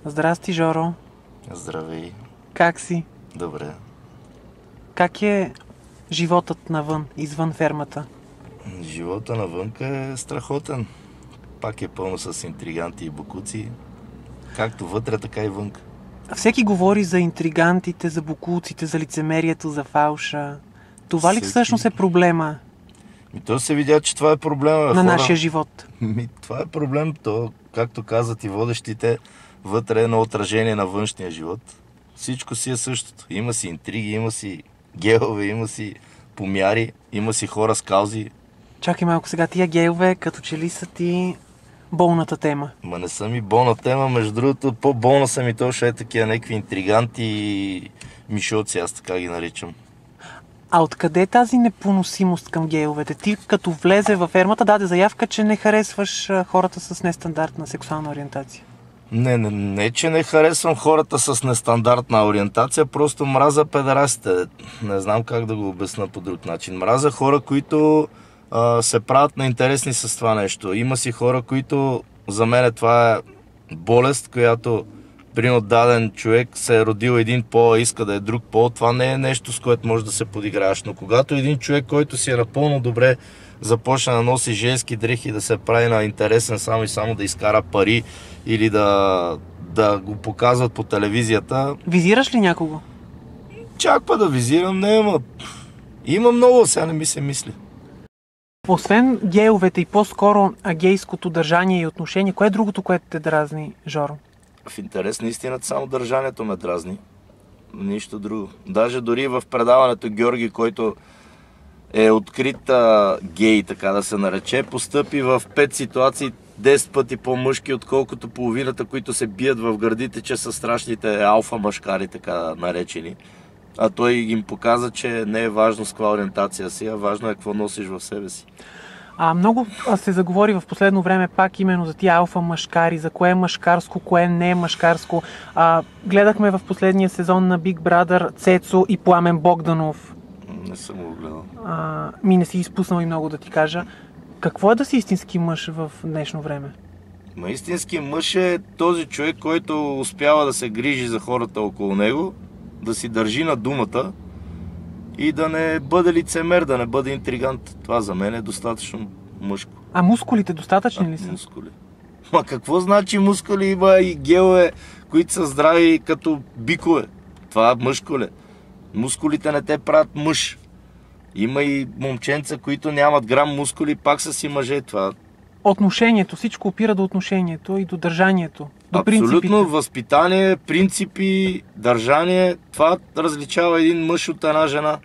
Здрасти, Жоро. Здравей. Как си? Добре. Как е животът навън, извън фермата? Живота навънка е страхотен. Пак е пълно с интриганти и бокуци. Както вътре, така и вънка. Всеки говори за интригантите, за бокуците, за лицемерието, за фалша. Това ли всъщност е проблема То се видя, че това е проблема. на нашия живот? Това е проблем. То, както казат и водещите, вътре е едно отражение на външния живот. Всичко си е същото. Има си интриги, има си геове, има си помяри, има си хора с каузи. Чакай малко сега, тия геове, като че ли са ти болната тема? Ма не са ми болна тема, между другото, по-болна са ми точно такива някакви интриганти и мишоци, аз така ги наричам. А откъде е тази непоносимост към геовете? Ти като влезе във фермата, даде заявка, че не харесваш хората с нестандартна сексуална ориентация. Не, че не харесвам хората с нестандартна ориентация, просто мраза педерастите. Не знам как да го обясна по друг начин. Мраза хора, които се правят на интересни с това нещо. Има си хора, които за мен това е болест, която примерно даден човек се е родил един пол, а иска да е друг пол. Това не е нещо, с което може да се подиграеш. Но когато един човек, който си е напълно добре, започне да носи женски дрехи, да се прави на интересен само и само да изкара пари или да го показват по телевизията. Визираш ли някого? Чак па да визирам, не, ама има много, сега не ми се мисли. Освен геовете и по-скоро гейското държание и отношение, кое е другото, което те дразни, Жоро? В интерес на истината само държанието ме дразни. Нищо друго. Даже дори в предаването Георги, който е открит гей, така да се нарече, постъпи в 5 ситуации 10 пъти по-мъжки, отколкото половината, които се бият в гърдите, че са страшните алфа мъжкари, така наречени. А той им показа, че не е важно с каква ориентация си, а важно е какво носиш в себе си. Много се заговори в последно време пак именно за тия алфа мъжкари, за кое е мъжкарско, кое не е мъжкарско. Гледахме в последния сезон на Big Brother Цецо и Пламен Богданов. Не съм го гледал. Не си изпуснал и много да ти кажа. Какво е да си истински мъж в днешно време? Истински мъж е този човек, който успява да се грижи за хората около него, да си държи на думата и да не бъде лицемер, да не бъде интригант. Това за мен е достатъчно мъжко. А мускулите достатъчни ли са? Мускули. Ма какво значи мускули? Има и гелове, които са здрави като бикове. Това мъжко ли? Мускулите не те правят мъж. Има и момченца, които нямат грам мускули, пак са си мъже. Това. Отношението, всичко опира до отношението и до държанието, до принципите. Абсолютно, възпитание, принципи, държание, това различава един мъж от една жена.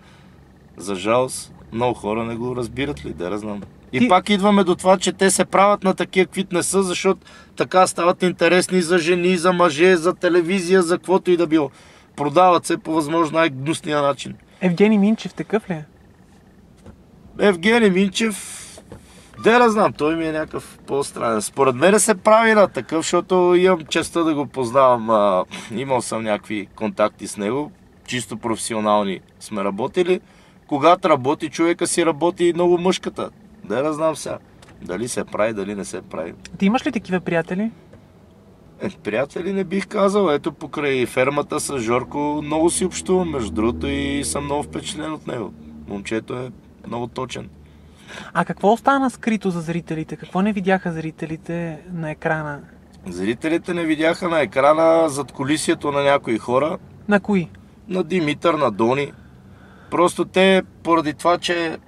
За жалост, много хора не го разбират ли, да я знам. И пак идваме до това, че те се правят на такива, каквито не са, защото така стават интересни за жени, за мъже, за телевизия, за каквото и да било. Продават се по възможно най-гнусния начин. Евгений Минчев такъв ли е? Евгений Минчев, да знам, той ми е някакъв по-странен. Според мен се прави на такъв, защото имам честа да го познавам. Имал съм някакви контакти с него, чисто професионални сме работили. Когато работи, човека си работи много мъжката. Да знам сега. Дали се прави, дали не се прави. Ти имаш ли такива приятели? Приятели не бих казал. Ето покрай фермата с Жорко много си общувам, между другото, и съм много впечатлен от него. Момчето е много точен. А какво остана скрито за зрителите? Какво не видяха зрителите на екрана? Зрителите не видяха на екрана задкулисието на някои хора. На кои? На Димитър, на Дони. Просто те, поради това, че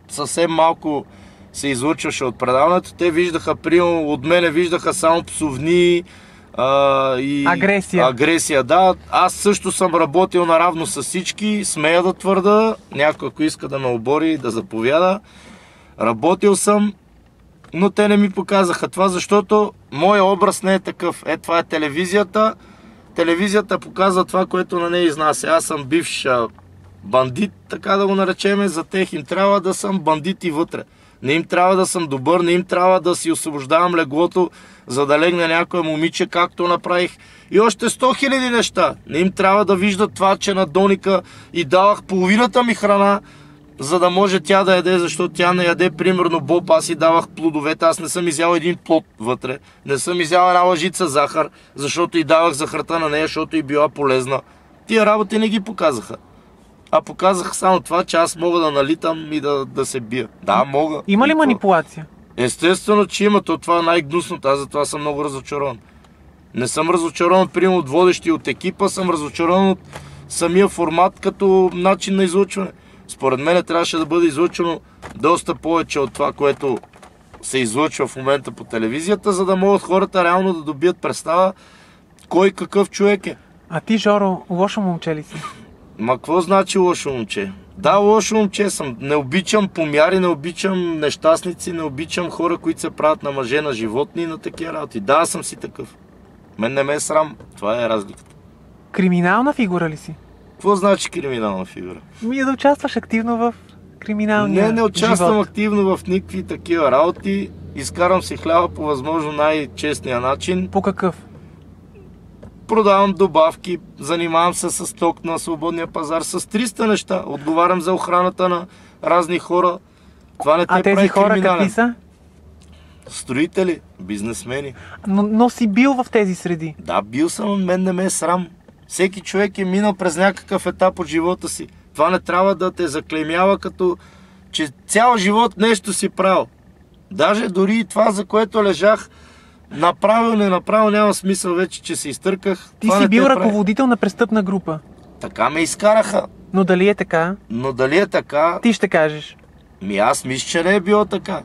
съвсем малко се излъчваше от предаването, те виждаха, примерно от мене виждаха само псовни и агресия. Да, аз също съм работил наравно с всички, смея да твърда, някой ако иска да ме обори, да заповяда. Работил съм, но те не ми показаха това, защото моя образ не е такъв. Това е телевизията. Телевизията показва това, което на нея изнася. Аз съм бивш бандит, така да го наречеме, за тях им трябва да съм бандит и вътре. Не им трябва да съм добър, не им трябва да си освобождавам леглото, за да легне някое момиче, както направих. И още 100 000 неща. Не им трябва да виждат това, че на Доника и давах половината ми храна, за да може тя да яде, защото тя не яде, примерно боб, аз си давах плодовете, аз не съм изял един плод вътре, не съм изял една лъжица захар, защото и давах захарта на нея, защото и била полезна. Тия работи не ги показаха. А показаха само това, че аз мога да налитам и да се бия. Да, мога. Има ли манипулация? Естествено, че има. Това е най-гнусното. Аз затова съм много разочарован. Не съм разочарован, примерно, от водещи от екипа, съм разочарован от самия формат като начин на излъчване. Според мен трябваше да бъде излъчено доста повече от това, което се излъчва в момента по телевизията, за да могат хората реално да добият представа кой какъв човек е. А ти, Жоро, лошо момче ли си? Ма какво значи лошо момче? Да, лошо момче съм. Не обичам помяри, не обичам нещастници, не обичам хора, които се правят на мъже, на животни и на такива работи. Да, съм си такъв. Мен не ме е срам. Това е разликата. Криминална фигура ли си? Какво значи криминална фигура? Да участваш активно в криминалния Не участвам живот. активно в никакви такива работи. Изкарам си хляба по възможно най-честния начин. По какъв? Продавам добавки, занимавам се с ток на свободния пазар, с 300 неща. Отговарям за охраната на разни хора. Това не те А тези прави хора криминален. какви са? Строители, бизнесмени. Но си бил в тези среди. Да, бил съм, мен не ме е срам. Всеки човек е минал през някакъв етап от живота си. Това не трябва да те заклеймява като, че цял живот нещо си правил. Даже дори и това, за което лежах, направил, не направил, няма смисъл вече, че се изтърках. Ти Това си не бил те прави. ръководител на престъпна група. Така ме изкараха. Но дали е така? Но дали е така, Ти ще кажеш. аз мисля, че не е било така.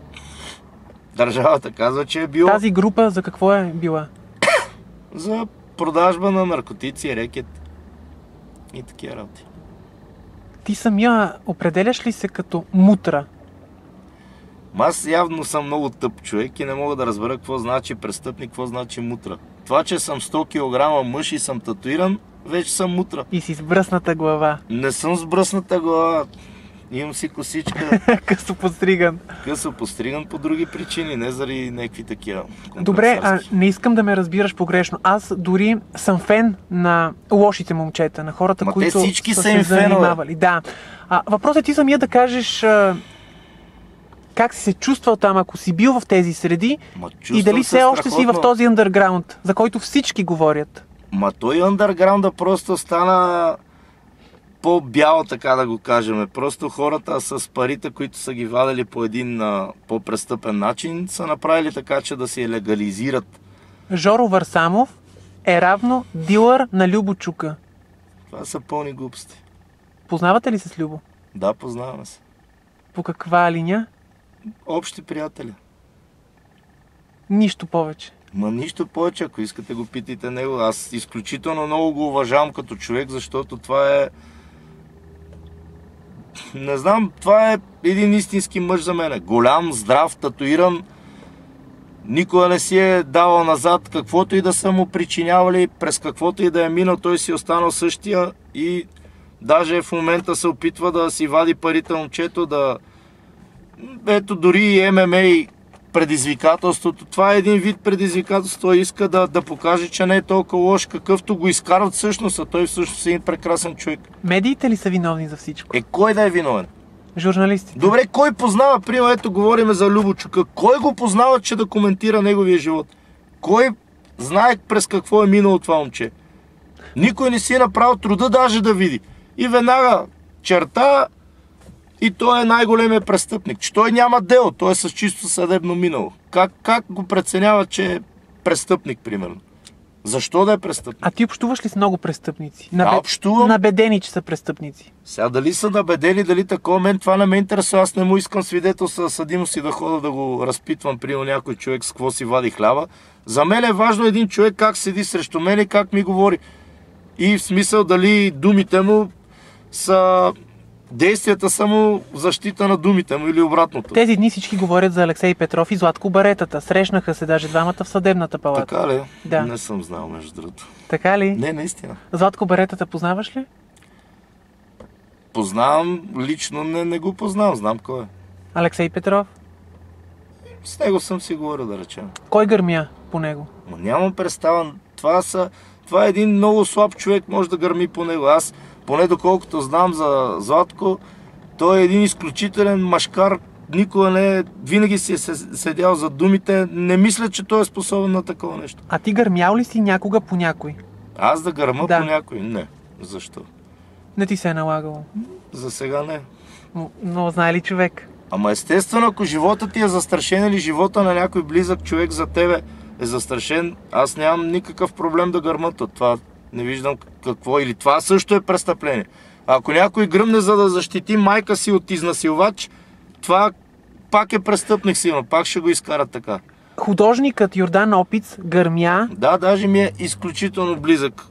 Държавата казва, че е било Тази група за какво е била? за продажба на наркотици, рекет и такива работи. Ти самия определяш ли се като мутра? Аз явно съм много тъп човек и не мога да разбера какво значи престъпник, какво значи мутра. Това, че съм 100 кг мъж и съм татуиран, вече съм мутра. И си с бръсната глава. Не съм с бръсната глава. Имам си косичка, Късо подстриган. късо постриган по други причини, не заради някакви такива Добре, компресарски. не искам да ме разбираш погрешно. Аз дори съм фен на лошите момчета, на хората, Ма те които всички са са се им фенове. занимавали. Да. Въпросът е ти самия да кажеш как си се чувствал там, ако си бил в тези среди Ма, и чувствам дали се все още си в страхотно. този андерграунд, за който всички говорят. Ма той андерграунда просто стана по-бял, така да го кажем. Просто хората с парите, които са ги вадили по един по-престъпен начин, са направили така, че да се легализират. Жоро Варсамов е равно дилър на Любо Чука. Това са пълни глупости. Познавате ли се с Любо? Да, познаваме се. По каква линия? Общи приятели. Нищо повече. Ма нищо повече, ако искате го питайте него. Аз изключително много го уважавам като човек, защото това е... Не знам, това е един истински мъж за мен. Голям, здрав, татуиран. Никога не си е давал назад, каквото и да са му причинявали, през каквото и да е минал, той си е останал същия и даже в момента се опитва да си вади парите момчето, да... Ето дори и ММА предизвикателството. Това е един вид предизвикателство. Той иска да покаже, че не е толкова лош, какъвто го изкарват всъщност, а той всъщност е един прекрасен човек. Медиите ли са виновни за всичко? Кой да е виновен? Журналистите. Добре, кой познава, примерно, ето говориме за Любо Чука, кой го познава, че да коментира неговия живот? Кой знае през какво е минало това момче? Никой не си е направил труда даже да види. И веднага черта и той е най-големият престъпник. Че той няма дело, той е с чисто съдебно минало. Как го преценява, че е престъпник, примерно? Защо да е престъпник? А ти общуваш ли с много престъпници? Общувам. Набедени, че са престъпници. Сега дали са набедени, дали такова, мен това не ме интересува. Аз не му искам свидетелство за съдимост и да хода да го разпитвам, примерно някой човек с какво си вади хляба. За мен е важно един човек как седи срещу мен и как ми говори. И в смисъл дали думите му са... Действията са му защита на думите му или обратното. Тези дни всички говорят за Алексей Петров и Златко Баретата. Срещнаха се даже двамата в съдебната палата. Така ли? Да. Не съм знал, между другото. Така ли? Не, наистина. Златко Баретата познаваш ли? Познавам, лично не го познавам, знам кой е. Алексей Петров? С него съм си говорил, да речем. Кой гърмя по него? Но нямам представа. Това е един много слаб човек, може да гърми по него. Аз, поне доколкото знам за Златко, Той е един изключителен машкар, никога не е, винаги си е седял за думите, не мисля, че той е способен на такова нещо. А ти гърмял ли си някога по някой? Аз да гърма Да. по някой? Не. Защо? Не ти се е налагало. За сега не. Но знае ли човек? Ама естествено, ако живота ти е застрашен или живота на някой близък човек за тебе е застрашен, аз нямам никакъв проблем да гърма. Това не виждам какво. Или това също е престъпление. Ако някой гръмне за да защити майка си от изнасилвач, това пак е престъпник сигурно. Пак ще го изкарат така. Художникът Йордан Опиц гърмя. Да, даже ми е изключително близък.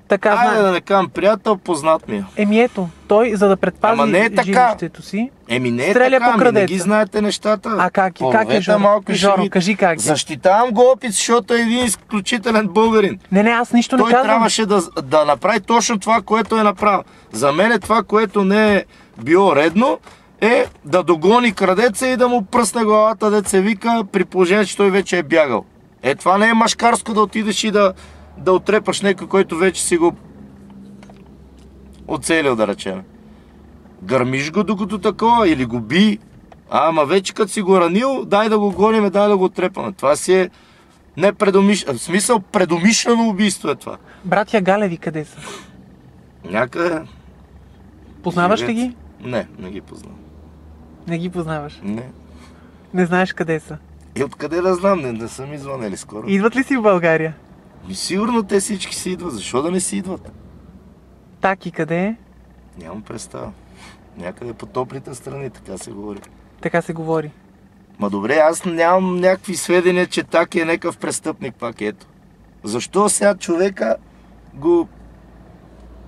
Така Айде знае. да не кажам приятел, познат ми е. Ето, той, за да предпази Ама не е така. жилището си, Не е стреля така, по не крадеца. ги знаете нещата. А как е, Половете Жоро? малко Жоро, шеги. кажи как е. Защитавам го опит, защото е един изключителен българин. Не, аз нищо не Той казвам. трябваше да направи точно това, което е направил. За мен е това, което не е било редно, е да догони крадеца и да му пръсне главата, деца вика, при положение, че той вече е бягал. Това не е машкарско да отидеш и да отрепаш някой, който вече си го оцелил, да речем. Гърмиш го докато такова или го би. Ама вече като си го ранил, дай да го гоним, дай да го отрепаме. Това си е в смисъл предумишлено убийство е това. Братя Галеви къде са? Някъде... Познаваш ли живеят. ги? Не ги познавам. Не ги познаваш. Не. Не знаеш къде са. Откъде да знам? Не са ми звънели скоро. Идват ли си в България? Сигурно те всички си идват. Защо да не си идват? Таки къде е? Нямам представа. Някъде по топлите страни, така се говори. Така се говори. Ма добре, аз нямам някакви сведения, че Таки е някакъв престъпник пак, ето. Защо сега човека го...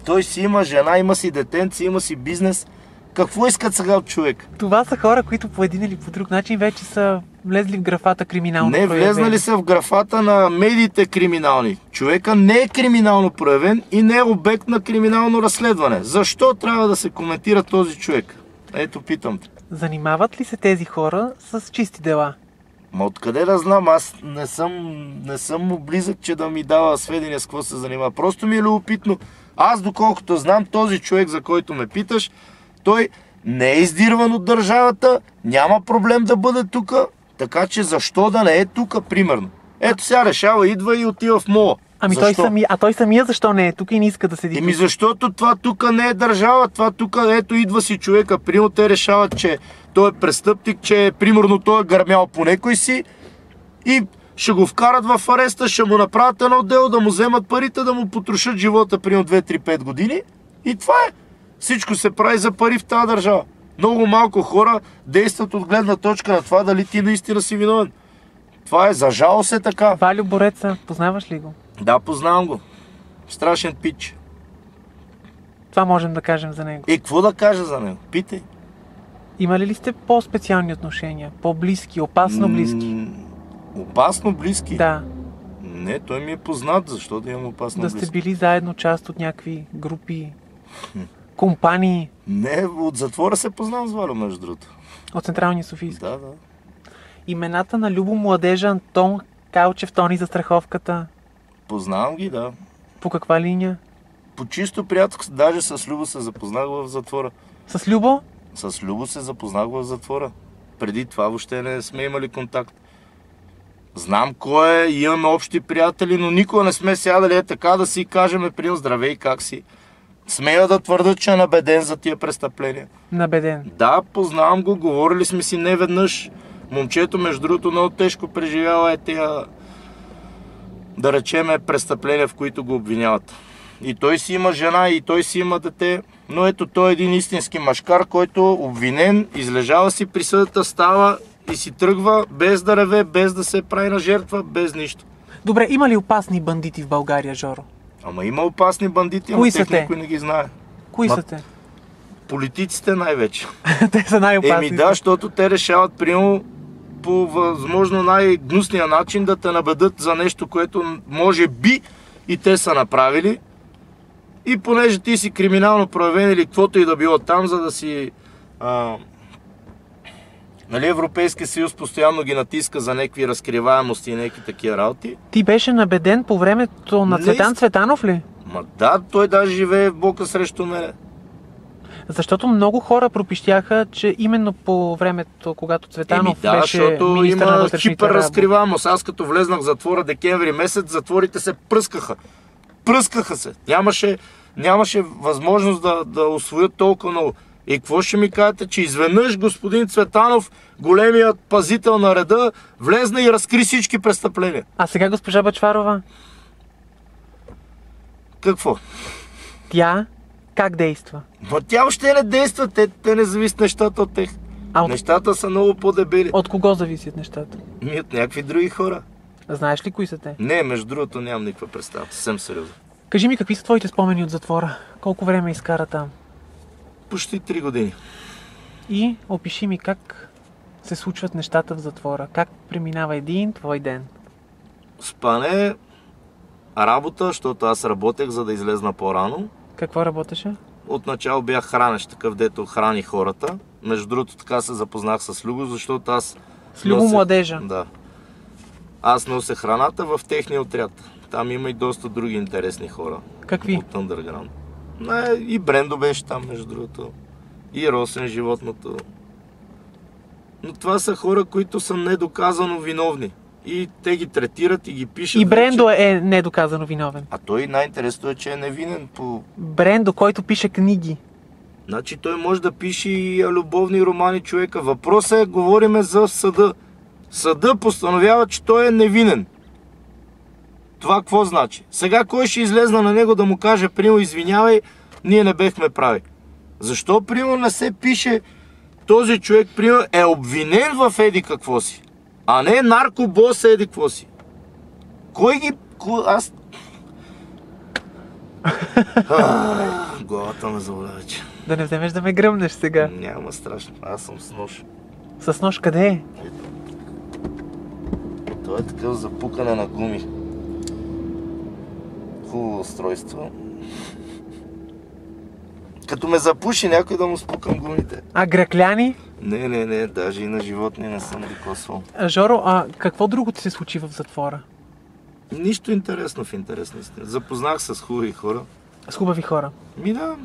Той си има жена, има си детенци, има си бизнес. Какво искат сега от човек? Това са хора, които по един или по друг начин вече са влезли в графата криминално Не, проявени. влезнали са в графата на медиите криминални. Човека не е криминално проявен и не е обект на криминално разследване. Защо трябва да се коментира този човек? Ето, питам те. Занимават ли се тези хора с чисти дела? Ма откъде да знам? Аз не съм му близък, че да ми дава сведения с какво се занимава. Просто ми е любопитно. Аз, доколкото знам, този човек, за който ме питаш, той не е издирван от държавата, няма проблем да бъде тук, така че защо да не е тук, примерно. Ето сега решава, идва и отива в мола. Ами Защо? той самия защо не е тук и не иска да седи тук? Защото това тук не е държава, това тук, ето идва си човека, примерно те решават, че той е престъпник, че примерно той е гърмял по некой си и ще го вкарат в ареста, ще му направят едно дело, да му вземат парите, да му потрошат живота примерно 2-3-5 години и това е. Всичко се прави за пари в тази държава. Много малко хора действат от гледна точка на това дали ти наистина си виновен. Това е, за жалост е така. Валю Бореца, познаваш ли го? Да, познавам го. Страшен пич. Това можем да кажем за него. Какво да кажа за него? Питай. Имали ли сте по-специални отношения? По-близки, опасно близки? Опасно близки? Да. Не, той ми е познат. Защо да имам опасно Да близки? сте били заедно част от някакви групи, компании Не, от затвора се познавам с Валю, между другото. от Централния Софийски. Да. Имената на Любо Младежа, Антон Калчев, Тони за страховката. Познавам ги, да. По каква линия? По чисто приятелство, даже с Любо се запознах в затвора. С Любо? С Любо се запознах в затвора. Преди това въобще не сме имали контакт. Знам кой е, имаме общи приятели, но никога не сме сядали така да си кажем, прием, здравей, как си. Смея да твърда, че е набеден за тия престъпления. Набеден. Да, познавам го, говорили сме си не веднъж. Момчето, между другото, много тежко преживява тия, да речеме, престъпления, в които го обвиняват. И той си има жена, и той си има дете, но ето той е един истински машкар, който обвинен, излежава си присъдата, става и си тръгва без да реве, без да се прави на жертва, без нищо. Добре, има ли опасни бандити в България, Жоро? Ама има опасни бандити, Кои ама са тех те? никой не ги знае. Кои са те? Политиците най-вече. Те са най-опасни. Да, защото те решават, примерно, по възможно най-гнусния начин да те набедат за нещо, което може би и те са направили. И понеже ти си криминално проявен или каквото и да било там, за да си... нали, Европейския съюз постоянно ги натиска за някакви разкриваемости и някакви такива работи. Ти беше набеден по времето на Цветан Цветанов ли? Ма да, той даже живее в блока срещу мене. Защото много хора пропищяха, че именно по времето, когато Цветанов беше защото министър на има вътрешните работи. хиперразкриваемост. Аз като влезнах в затвора декември месец, затворите се пръскаха. Пръскаха се. Нямаше възможност да усвоят толкова много. И какво ще ми кажете, че изведнъж господин Цветанов, големият пазител на реда, влезна и разкри всички престъпления? А сега госпожа Бъчварова, Какво? тя как действа? Но тя още не действа, те не зависят нещата от тех. А от, Нещата са много по-дебели. от кого зависят нещата? Ми от някакви други хора. Знаеш ли кои са те? Не, между другото нямам никаква представа. Съвсем сериозно. Кажи ми, какви са твоите спомени от затвора? Колко време изкара там? Почти 3 години. И опиши ми как се случват нещата в затвора. Как преминава един твой ден? Спане, работа, защото аз работех, за да излезна по-рано. Какво работеше? Отначало бях хранещ, такъв дето храни хората. Между другото така се запознах с Люго, защото аз... С Любо младежа. Да. Аз носех храната в техния отряд. Там има и доста други интересни хора. Какви? От underground. И Брендо беше там, между другото. И Росен, животното. Но това са хора, които са недоказано виновни. И те ги третират и ги пишат. И Брендо е недоказано виновен. А той най-интересното е, че е невинен по... Брендо, който пише книги. Значи той може да пише и любовни романи човека. Въпросът е, говориме за съда. Съда постановява, че той е невинен. Това какво значи? Сега кой ще излезна на него да му каже, прямо извинявай, ние не бехме прави. Защо, прямо, не се пише този човек, прямо, е обвинен в еди какво си, а не наркобос еди какво си? Кой ги... Аз... Главата ме заболя вече. Да не вземеш да ме гръмнеш сега. Няма страшно, аз съм с нож. С нож къде е? Той е такъв за пукане на гуми. Хубаво устройство. Като ме запуши някой да му спукам гумите. А гракляни? Не, даже и на животни не съм докосвал. Жоро, какво друго ти се случи в затвора? Нищо интересно в интерес на истина. Запознах се с хубави хора. С хубави хора. Да.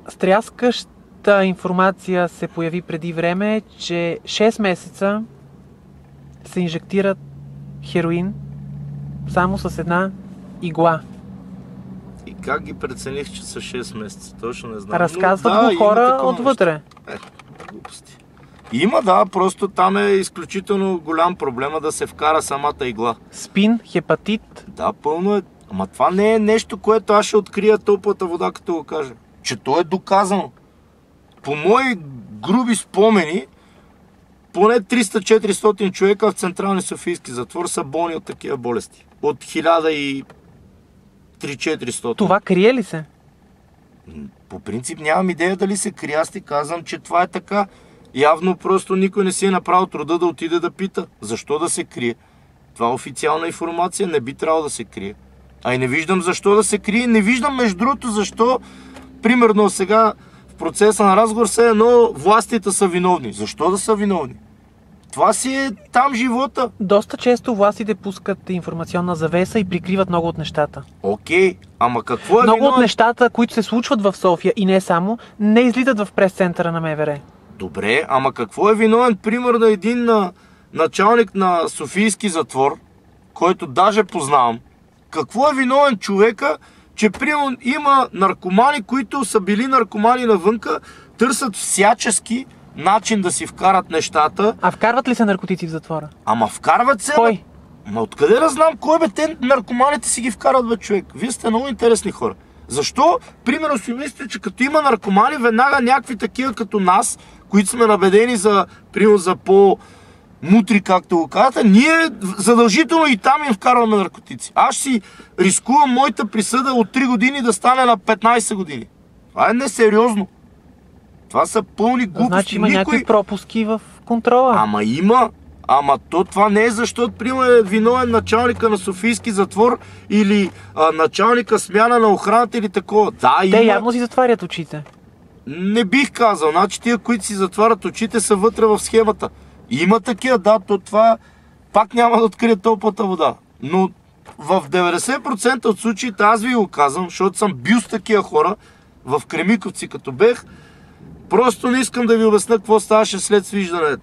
Стряскаща информация се появи преди време, че 6 месеца се инжектират хероин само с една игла. И как ги прецених, че са 6 месеца? Точно не знам. Разказват го хора отвътре. Глупости. Има, просто там е изключително голям проблема да се вкара самата игла. Спин, хепатит. Да, пълно е. Ама това не е нещо, което аз ще открия топлата вода, като го кажа. Че то е доказано. По мои груби спомени, поне 300-400 човека в Централния Софийски затвор са болни от такива болести. От 1300-400. Това крие ли се? По принцип нямам идея дали се крие. Аз ти казвам, че това е така. Явно просто никой не си е направил труда да отиде да пита. Защо да се крие? Това е официална информация, не би трябвало да се крие. А и не виждам защо да се крие. Не виждам, между другото, защо, примерно сега, в процеса на разговор все едно властите са виновни. Защо да са виновни? Това си е там живота. Доста често властите пускат информационна завеса и прикриват много от нещата. Окей, ама какво е много виновен? от нещата, които се случват в София и не само, не излитат в прес-центъра на МВР. Добре, ама какво е виновен, примерно, един началник на Софийски затвор, който даже познавам? Какво е виновен човека, че примерно има наркомани, които са били наркомани навънка, търсят всячески начин да си вкарат нещата. А вкарват ли се наркотици в затвора? Ама вкарват се... Кой? Ма откъде да знам кой бе? Те наркоманите си ги вкарат, бе, човек. Вие сте много интересни хора. Защо, примерно, си мислите, че като има наркомани, веднага някакви такива като нас, които сме набедени за, примерно, за по-мутри, както го казвате, ние задължително и там им вкарваме наркотици. Аз си рискувам моята присъда от 3 години да стане на 15 години. Това е несериозно. Това са пълни глупости. Значи има някакви пропуски в контрола. Ама има. Ама това не е защото, примерно, е виновен началника на Софийски затвор или началника смяна на охраната или такова. Да, Те има. явно си затварят очите. Не бих казал. Значи тия, които си затварят очите, са вътре в схемата. Има такива, да, то това пак няма да открие топлата вода. Но в 90% от случаите, аз ви го казвам, защото съм бил с такива хора, в Кремиковци като бех, просто не искам да ви обясня какво ставаше след свиждане.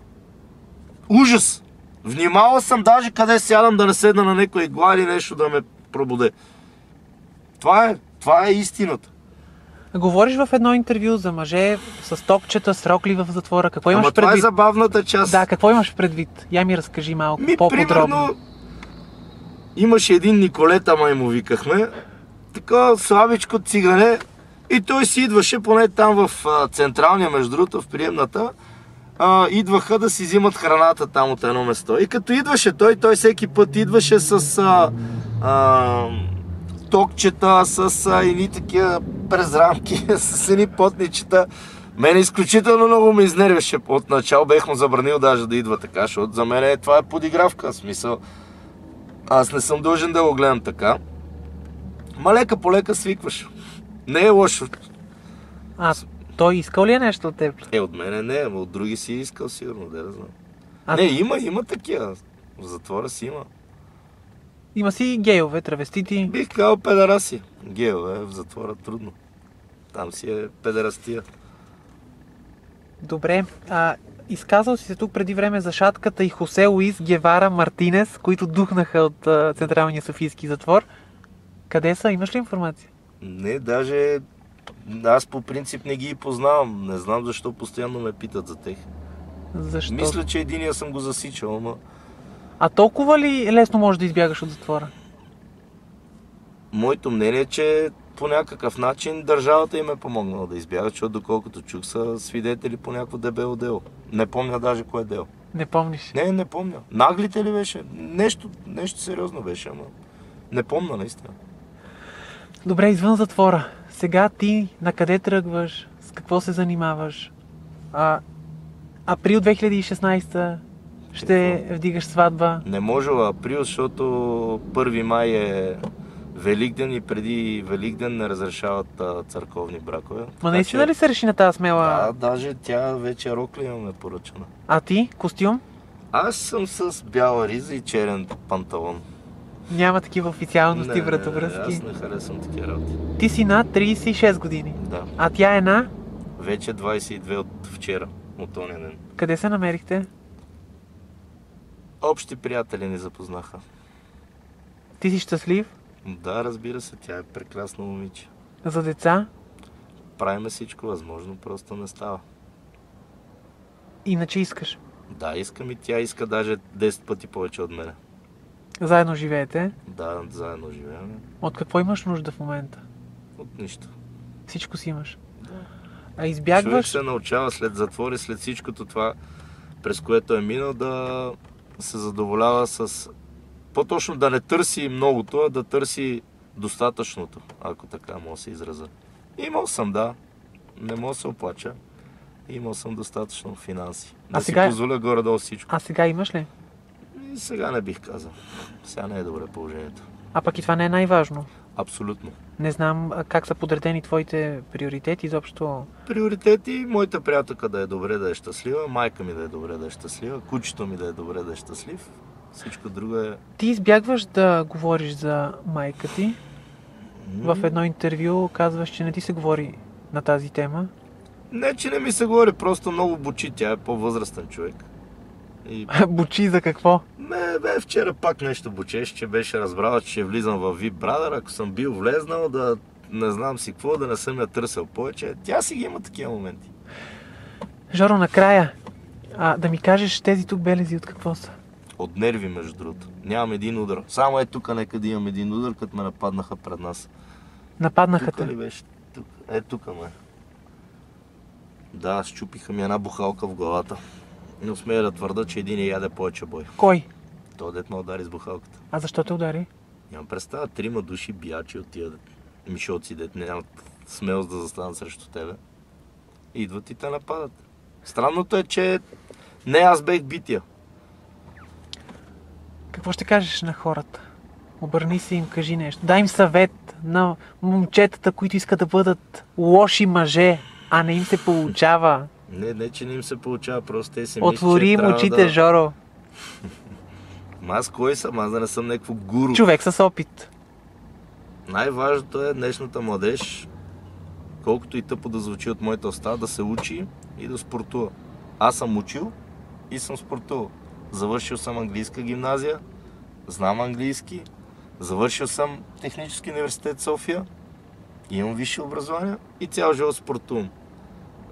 Ужас! Внимавал съм даже къде сядам да не седна на някоя игла или нещо да ме пробуде. Това е истината. Говориш в едно интервю за мъже с токчета, с рокли в затвора. Какво имаш предвид? Това е забавната част. Да, какво имаш предвид? Я ми разкажи малко по-подробно. Примерно, имаше един Николета, май му викахме, така слабичко цигане, и той си идваше, поне там в централния, между другото, в приемната, идваха да си взимат храната там от едно место. И като идваше той всеки път идваше с токчета, с едни такива презрамки, с едни потничета. Мене изключително много ме изнервяше. От начало бех му забранил даже да идва така, защото за мен това е подигравка. В смисъл, аз не съм дължен да го гледам така. Ма лека по лека свикваш. Не е лошо. Той искал ли е нещо от теб? От мене не, но от други си искал сигурно, да знам. Има такива. В затвора си има. Има си гейове, травестити. Бих казал педераси. Гейове в затвора трудно. Там си е педерастия. Добре. Изказал си се тук преди време за шатката и Хосе Луис Гевара Мартинес, които духнаха от Централния софийски затвор. Къде са? Имаш ли информация? Не, даже аз по принцип не ги познавам. Не знам защо постоянно ме питат за тях. Защо? Мисля, че единия съм го засичал, но... А толкова ли лесно можеш да избягаш от затвора? Моето мнение е, че по някакъв начин държавата им е помогнала да избягат, защото доколкото чух са свидетели по някакво дебело дело. Не помня даже кое дело. Не помниш? Не помня. Наглите ли беше? Нещо сериозно беше, ама не помня наистина. Добре, извън затвора. Сега ти на къде тръгваш? С какво се занимаваш? Април 2016 ще вдигаш сватба. Не може април, защото 1 май е Великден и преди Великден не разрешават църковни бракове. Ма наистина ли се реши на тази смела? Да, даже тя вече рокля имаме поръчана. А ти? Костюм? Аз съм с бяла риза и черен панталон. Няма такива официалности, вратовръзки. Аз не харесвам такива работи. Ти си на 36 години. Да. А тя е на? Вече 22 от вчера, от ония ден. Къде се намерихте? Общи приятели ни запознаха. Ти си щастлив? Да, разбира се, тя е прекрасно момиче. За деца? Правиме всичко възможно, просто не става. Иначе искаш? Да, искам и тя иска даже 10 пъти повече от мене. Заедно живеете? Да, заедно живеем. От какво имаш нужда в момента? От нищо. Всичко си имаш? Да. А избягваш? Човек се научава след затвори, след всичкото това, през което е минал, да се задоволява с... По-точно да не търси многото, а да търси достатъчното, ако така мога да се изразя. Имал съм, да. Не мога да се оплача. Имал съм достатъчно финанси. Да си позволя горе-долу всичко. А сега имаш ли? И сега не бих казал. Сега не е добре положението. А пък и това не е най-важно. Абсолютно. Не знам как са подредени твоите приоритети изобщо. Приоритети, моята приятелка да е добре, да е щастлива, майка ми да е добре, да е щастлива, кучето ми да е добре, да е щастлив. Всичко друго е... Ти избягваш да говориш за майка ти. В едно интервю казваш, че не ти се говори на тази тема. Не, че не ми се говори, просто много бучи. Тя е по-възрастен човек. И... Бучи за какво? Вчера пак нещо бучеше, че беше разбрала, че влизам в VIP Brother. Ако съм бил влезнал, да не знам си какво, да не съм я търсил повече. Тя си ги има такива моменти. Жоро, накрая, да ми кажеш тези тук белези от какво са? От нерви, между другото. Нямам един удар. Само е тук, нека да имам един удар, като ме нападнаха пред нас. Нападнаха те? Тук ли беше? Тук. Тук ме. Да, счупиха ми една бухалка в главата. Не смея да твърда, че един яде повече бой. Кой? Той дет ме удари с бухалката. А защо те удари? Нямам представа, 3 души биячи от тия мишоци, дет нямат смелост да застанат срещу тебе. Идват и те нападат. Странното е, че не аз бех бития. Какво ще кажеш на хората? Обърни се им, кажи нещо. Дай им съвет на момчетата, които искат да бъдат лоши мъже, а не им се получава. Не, че не им се получава, просто те си отвори им очите, да... Жоро. Аз кой съм? Аз да не съм някакво гуру. Човек с опит. Най-важното е днешната младеж, колкото и тъпо да звучи от моята уста, да се учи и да спортува. Аз съм учил и съм спортувал. Завършил съм английска гимназия, знам английски, завършил съм Технически университет София, имам висше образование и цял живот спортувам.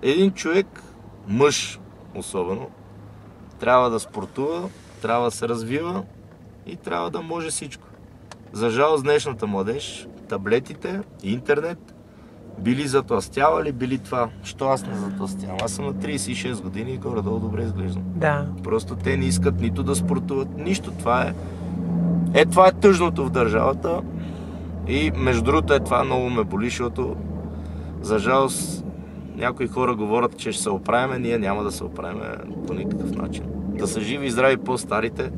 Един човек, мъж особено, трябва да спортува, трябва да се развива и трябва да може всичко. За жалост днешната младеж, таблетите, интернет, били затлъстявали, били това. Що аз не затлъстявам? Аз съм на 36 години и горе-долу добре изглеждам. Да. Просто те не искат нито да спортуват, нищо. Това е тъжното в държавата. И между другото това много ме боли, защото за жалост някои хора говорят, че ще се оправиме, ние няма да се оправиме по никакъв начин. Да са живи и здрави по-старите,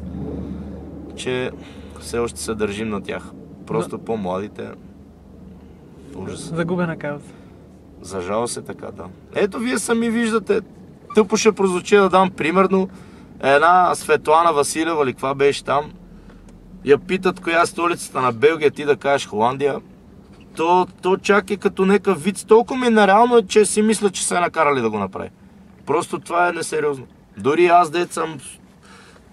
че все още се държим на тях. Просто по-младите. Ужас. Загубена кауза. За жалост е така, да. Ето вие сами виждате. Тъпо ще прозвучи да дам примерно една Светлана Василева или каква беше там. Я питат коя е столицата на Белгия, ти да кажеш Холандия. То чак е като някакъв вид. Толкова ми нереално е, че си мисля, че са накарали да го направи. Просто това е несериозно. Дори аз, дет съм,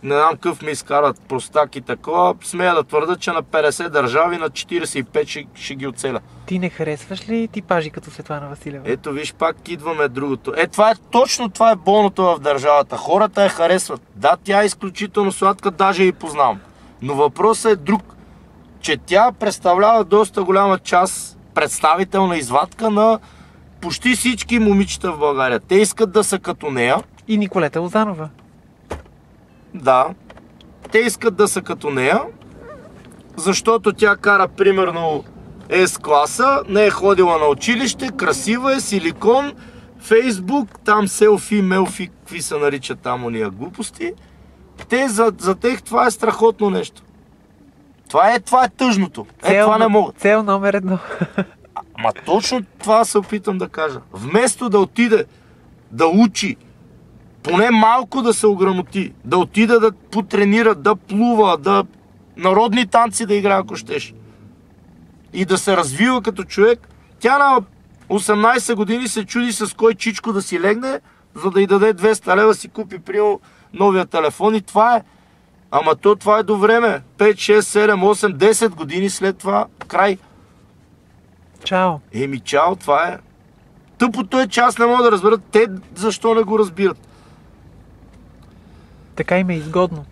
не знам къв ми изкарат простак и такова, смея да твърда, че на 50 държави, на 45 ще ги оцеля. Ти не харесваш ли типажи като Светлана Василева? Ето виж, пак идваме другото. Точно това е болното в държавата. Хората я харесват. Да, тя е изключително сладка, даже и познавам. Но въпросът е друг, че тя представлява доста голяма част, представителна извадка на почти всички момичета в България. Те искат да са като нея. И Николета Лозанова. Да, те искат да са като нея, защото тя кара примерно С-класа, не е ходила на училище, красива е, силикон, Фейсбук, там селфи, мелфи, какви се наричат там уния глупости. За тях това е страхотно нещо. Това е тъжното. Това не мога. Цел номер 1. Ама точно това се опитам да кажа. Вместо да отиде да учи, поне малко да се ограмоти, да отиде да потренира, да плува, да народни танци да играе, ако щеш. И да се развива като човек. Тя на 18 години се чуди с кой чичко да си легне, за да й даде 200 лева, си купи приел новия телефон и това е. Ама това е до време. 5, 6, 7, 8, 10 години след това край. Чао. Чао, това е. Тъпото е, че аз не мога да разбера те защо не го разбират. Така им е изгодно.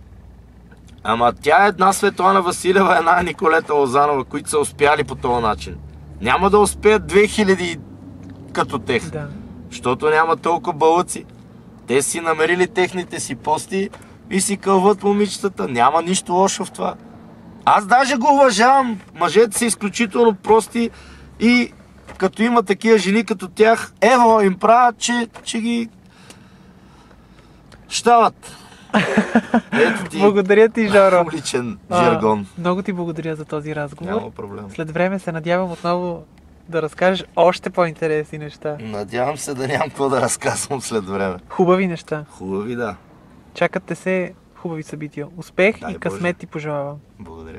Ама тя е една Светлана Василева, една Николета Лозанова, които са успяли по този начин. Няма да успеят 2000 като тех. Да. Защото няма толкова бълъци. Те си намерили техните си пости и си кълват момичетата. Няма нищо лошо в това. Аз даже го уважавам. Мъжете са изключително прости и като има такива жени като тях, ево им правят, че ги щават. Ето ти. Благодаря ти, Жоро. Уличен жаргон. Много ти благодаря за този разговор. Няма проблем. След време се надявам отново да разкажеш още по-интересни неща. Надявам се да нямам какво да разказвам след време. Хубави неща. Хубави, да. Чакат те се хубави събития. Успех Дай и късмет Боже. ти пожелавам. Благодаря.